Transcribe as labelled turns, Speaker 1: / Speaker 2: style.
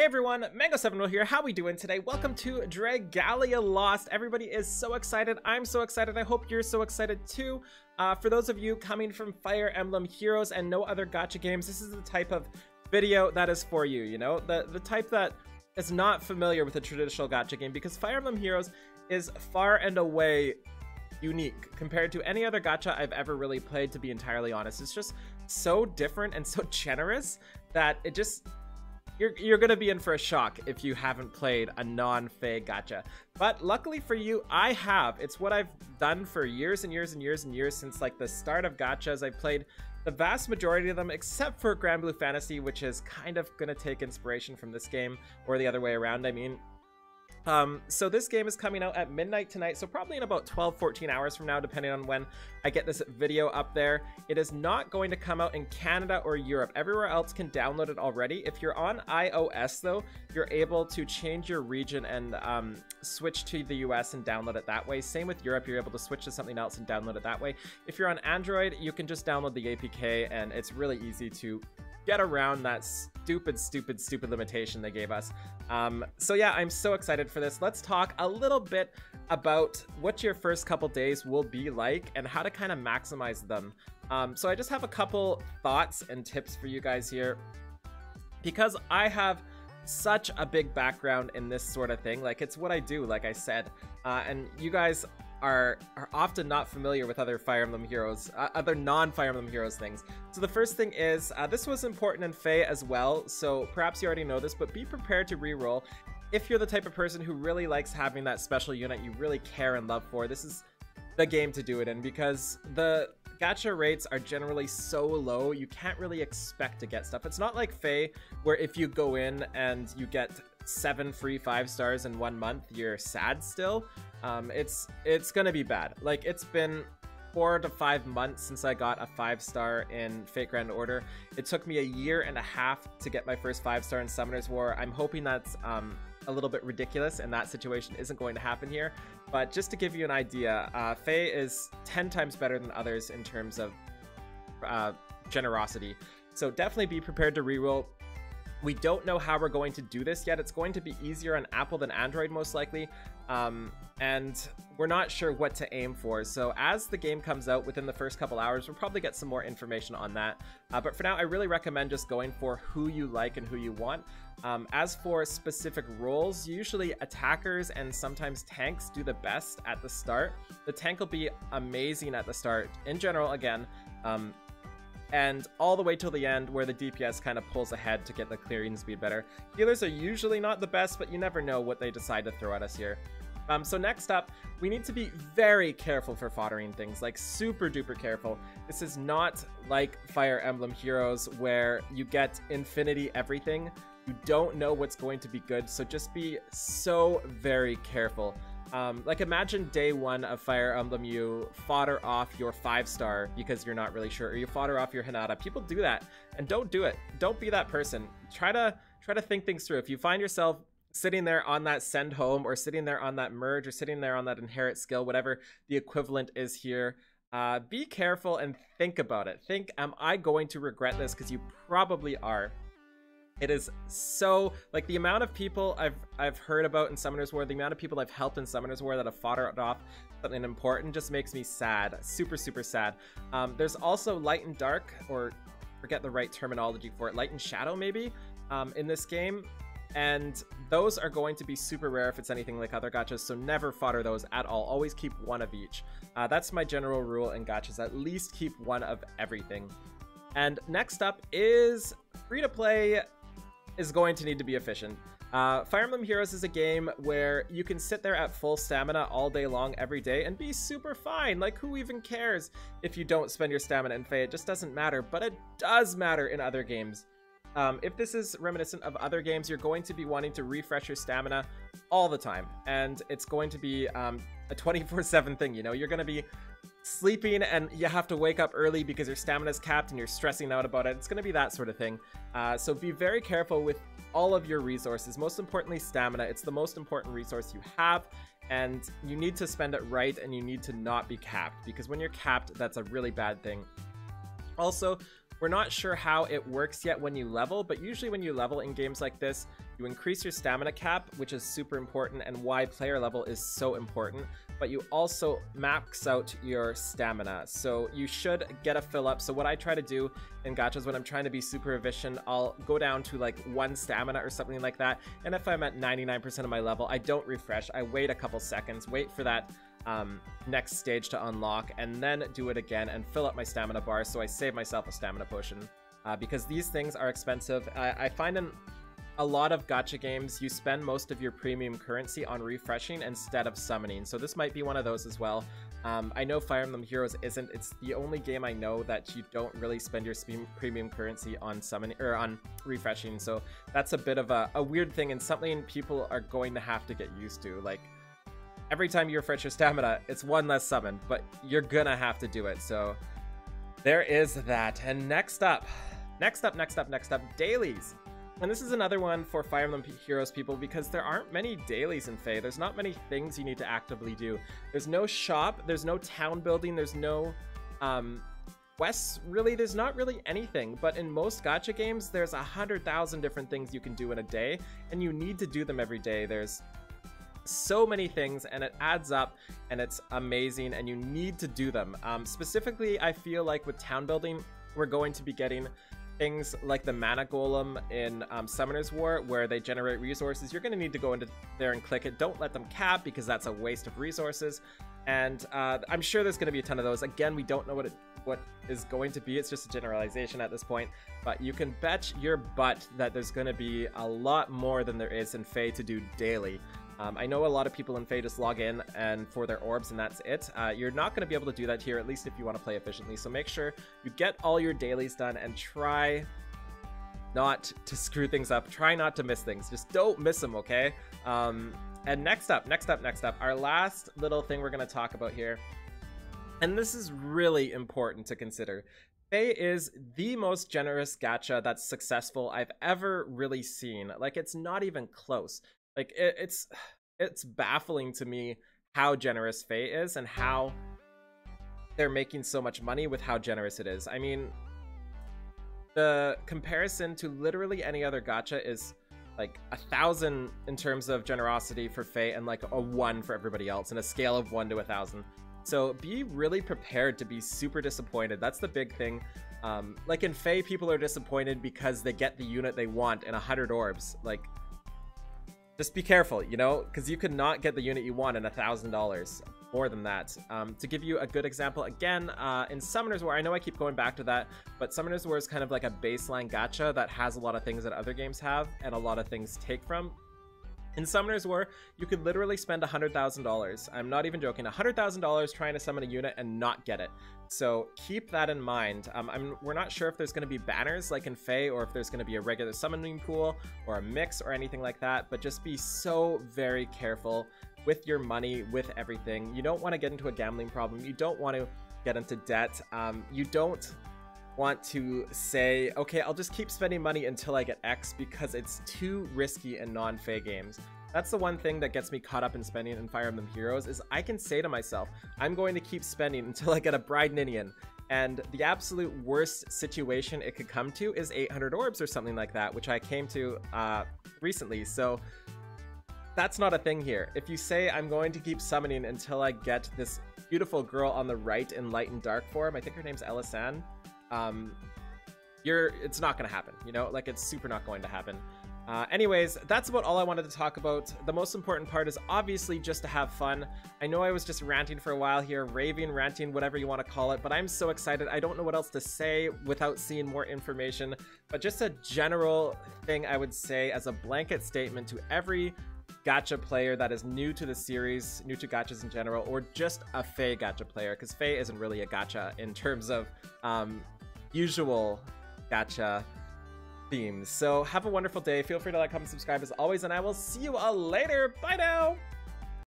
Speaker 1: everyone, Mango7 here. How we doing today? Welcome to Dragalia Lost. Everybody is so excited. I'm so excited. I hope you're so excited too. For those of you coming from Fire Emblem Heroes and no other gacha games, this is the type of video that is for you, you know? The type that is not familiar with a traditional gacha game, because Fire Emblem Heroes is far and away unique compared to any other gacha I've ever really played, to be entirely honest. It's just so different and so generous that it just... You're gonna be in for a shock if you haven't played a non-Fae gacha. But luckily for you, I have. It's what I've done for years and years and years and years since like the start of gachas. I've played the vast majority of them, except for Grand Blue Fantasy, which is kind of gonna take inspiration from this game, or the other way around, I mean. So this game is coming out at midnight tonight, so probably in about 12-14 hours from now, depending on when I get this video up there. It is not going to come out in Canada or Europe. Everywhere else can download it already. If you're on iOS though, you're able to change your region and switch to the US and download it that way. Same with Europe, you're able to switch to something else and download it that way. If you're on Android, you can just download the APK, and it's really easy to get around that stupid limitation they gave us. So yeah, I'm so excited for this. Let's talk a little bit about what your first couple days will be like and how to kind of maximize them. So I just have a couple thoughts and tips for you guys here, because I have such a big background in this sort of thing. Like, it's what I do, like I said, and you guys are often not familiar with other Fire Emblem Heroes, other non-Fire Emblem Heroes things. So the first thing is, this was important in Fae as well, so perhaps you already know this, but be prepared to reroll. If you're the type of person who really likes having that special unit you really care and love for, this is the game to do it in, because the gacha rates are generally so low, you can't really expect to get stuff. It's not like Fae, where if you go in and you get 7 free 5 stars in 1 month, you're sad still. It's gonna be bad. Like, it's been 4 to 5 months since I got a 5-star in Fate Grand Order. It took me a year and a half to get my first 5-star in Summoner's War. I'm hoping that's a little bit ridiculous and that situation isn't going to happen here. But just to give you an idea, Fae is 10 times better than others in terms of generosity. So definitely be prepared to reroll. We don't know how we're going to do this yet. It's going to be easier on Apple than Android, most likely. And we're not sure what to aim for. So as the game comes out within the first couple hours, we'll probably get some more information on that. But for now, I really recommend just going for who you like and who you want. As for specific roles, usually attackers and sometimes tanks do the best at the start. The tank will be amazing at the start. In general, again, and all the way till the end, where the DPS kind of pulls ahead to get the clearing speed better. Healers are usually not the best, but you never know what they decide to throw at us here. So next up, we need to be very careful for foddering things, like super duper careful. This is not like Fire Emblem Heroes, where you get infinity everything. You don't know what's going to be good, so just be so very careful. Like, imagine day 1 of Fire Emblem, you fodder off your 5-star because you're not really sure, or you fodder off your Hinata. People do that, and don't do it. Don't be that person. Try to think things through. If you find yourself sitting there on that send home, or sitting there on that merge, or sitting there on that inherit skill, whatever the equivalent is here, be careful and think about it. Think, am I going to regret this? Because you probably are. It is so, like, the amount of people I've heard about in Summoner's War, the amount of people I've helped in Summoner's War that have foddered off something important just makes me sad. Super sad. There's also light and dark, or forget the right terminology for it, light and shadow maybe, in this game. And those are going to be super rare if it's anything like other gachas, so never fodder those at all. Always keep 1 of each. That's my general rule in gachas, at least keep 1 of everything. And next up is free-to-play is going to need to be efficient. Fire Emblem Heroes is a game where you can sit there at full stamina all day long every day and be super fine. Like, who even cares if you don't spend your stamina in Fae? It just doesn't matter, but it does matter in other games. If this is reminiscent of other games, you're going to be wanting to refresh your stamina all the time, and it's going to be a 24/7 thing. You know, you're going to be sleeping and you have to wake up early because your stamina is capped and you're stressing out about it. It's going to be that sort of thing. So be very careful with all of your resources, most importantly stamina. It's the most important resource you have, and you need to spend it right, and you need to not be capped, because when you're capped, that's a really bad thing. Also, we're not sure how it works yet when you level, but usually when you level in games like this, You increase your stamina cap, which is super important and why player level is so important, but you also max out your stamina. So you should get a fill up. So what I try to do in gachas when I'm trying to be super efficient, I'll go down to like 1 stamina or something like that. And if I'm at 99% of my level, I don't refresh. I wait a couple seconds, wait for that next stage to unlock, and then do it again and fill up my stamina bar. So I save myself a stamina potion because these things are expensive. I find in a lot of gacha games, you spend most of your premium currency on refreshing instead of summoning. So this might be one of those as well. I know Fire Emblem Heroes isn't. It's the only game I know that you don't really spend your premium currency on summoning or on refreshing. So that's a bit of a weird thing and something people are going to have to get used to. Like every time you refresh your stamina, it's 1 less summon, but you're gonna have to do it. So there is that. And next up, dailies. And this is another one for Fire Emblem Heroes people because there aren't many dailies in Fae. There's not many things you need to actively do. There's no shop, there's no town building, there's no quests, really. There's not really anything. But in most gacha games, there's 100,000 different things you can do in a day, and you need to do them every day. There's so many things, and it adds up, and it's amazing, and you need to do them. Specifically, I feel like with town building, we're going to be getting things like the mana golem in Summoner's War, where they generate resources. You're going to need to go into there and click it. Don't let them cap, because that's a waste of resources. And I'm sure there's going to be a ton of those. Again, we don't know what is going to be. It's just a generalization at this point. But you can bet your butt that there's going to be a lot more than there is in Fae to do daily. I know a lot of people in Fae just log in and for their orbs and that's it. You're not going to be able to do that here, at least if you want to play efficiently. So make sure you get all your dailies done and try not to screw things up. Try not to miss things. Just don't miss them, okay? And next up, our last little thing we're going to talk about here. And this is really important to consider. Fae is the most generous gacha that's successful I've ever really seen. Like, it's not even close. Like, it's baffling to me how generous Fae is and how they're making so much money with how generous it is. I mean, the comparison to literally any other gacha is like 1,000 in terms of generosity for Fae and like a 1 for everybody else, in a scale of 1 to 1,000. So be really prepared to be super disappointed. That's the big thing. Like in Fae, people are disappointed because they get the unit they want in 100 orbs. Like, just be careful, you know, because you could not get the unit you want in $1,000, more than that. To give you a good example, again, in Summoner's War, I know I keep going back to that, but Summoner's War is kind of like a baseline gacha that has a lot of things that other games have and a lot of things take from. In Summoner's War, you could literally spend $100,000. I'm not even joking, $100,000 trying to summon a unit and not get it. So keep that in mind. We're not sure if there's going to be banners like in Fae, or if there's going to be a regular summoning pool or a mix or anything like that, but just be so very careful with your money, with everything. You don't want to get into a gambling problem. You don't want to get into debt. You don't want to say, okay, I'll just keep spending money until I get X, because it's too risky in non-Fae games. That's the one thing that gets me caught up in spending in Fire Emblem Heroes, is I can say to myself, I'm going to keep spending until I get a Bride Ninian. And the absolute worst situation it could come to is 800 orbs or something like that, which I came to recently. So that's not a thing here. If you say I'm going to keep summoning until I get this beautiful girl on the right in light and dark form, I think her name's Elisan, it's not gonna happen, you know, like, it's super not going to happen. Anyways, that's about all I wanted to talk about. The most important part is obviously just to have fun. I know I was just ranting for a while here, raving, ranting, whatever you want to call it, but I'm so excited. I don't know what else to say without seeing more information, but just a general thing I would say as a blanket statement to every gacha player that is new to the series, new to gachas in general, or just a Fae gacha player, because Fae isn't really a gacha in terms of usual gacha themes. So have a wonderful day. Feel free to like, comment, subscribe as always, and I will see you all later. Bye now.